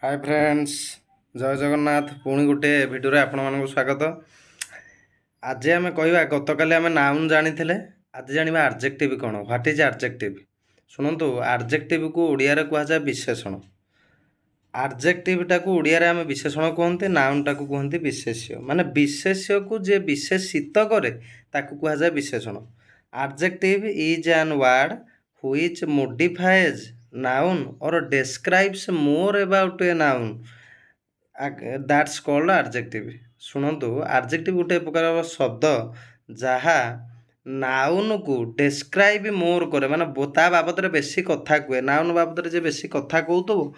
Hi friends, जय जगन्नाथ। पुणी गोटे भिडियो आपण मानक स्वागत। आज आम कह गतकाली आम नाउन जानी आज जाना आर्जेक्टिव कौन, व्हाट इज आर्जेक्टिव। शुणु, आर्जेक्टिव को ओडिया कह जाए विशेषण। आर्जेक्टिवटा को ओडिया आम विशेषण कहते, नाउनटा को कहते विशेष्य। माने विशेष्य को जे विशेषित करे ताकू कह जाए विशेषण। Adjective is an word which modifies noun or describes more about a noun that's called adjective। शुणु, adjective गोटे प्रकार शब्द जहा नाउन को describe more करे, माने ता बाबद बेसी कथा कहे। नाउन बाबद जे बेसी कथा कहूथबो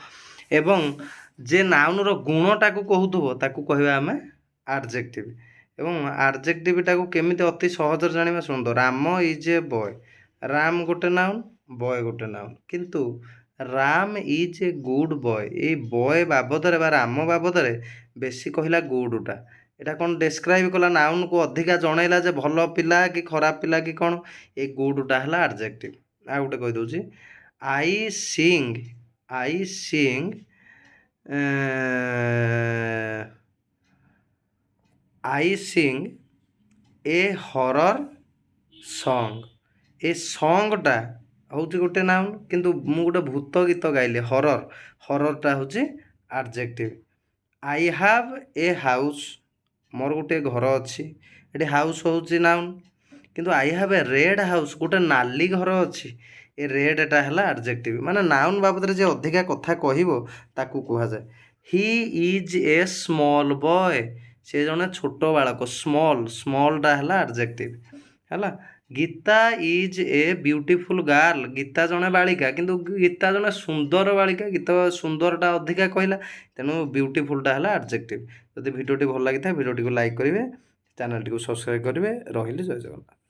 एवं जे नाउन रो गुणटा को कहूथबो ताकू कहबा आमे adjective। एवं adjective टा को केमिति अति सहज जानिबा। सुंदर, Ram is a boy. Ram गोटे नाउन, बॉय गोटे नाउन, किंतु Ram is a good boy. ये बॉय बाबद राम बाबद बेसी कहला गुडटा। एटा कौन डेस्क्राइब कला नाउन को अधिका जनइला जे भल पिला कि खराब पिला कि कौन। ये गुडटा है एडजेक्टिव। आ गोटे कहि दउची, आई सिंग ए हॉरर सॉन्ग। ए सॉन्गटा हूँ गोटे नाउन, किंतु मु गोटे भूत गीत गाइली हरर। हररटा हूँ आर्जेक्टिव। आई हैव ए हाउस, मोर गोटे घर अच्छी। ये हाउस हूँ नाउन, किंतु I have a red house, गोटे नाली घर अच्छी। ए रेडटा है आर्जेक्टिव। माने नाउन बाबद जे अधिका कथा कहबो ताकू कहा जाए। He is a small boy, से जने छोट बालक। स्मॉलटा है आर्जेक्टिव है। Geeta is a beautiful girl, Geeta जने बालिका, किंतु गीता जने सुंदर बालिका। गीता सुंदरटा अधिका कहला, तेणु ब्यूटीफुलटा है आर्जेक्टिव। जदि भिडियोटी भल लगी था भिडियोटी को लाइक करेंगे, चैनल टी को सब्सक्राइब करेंगे। रही जय जगन्नाथ।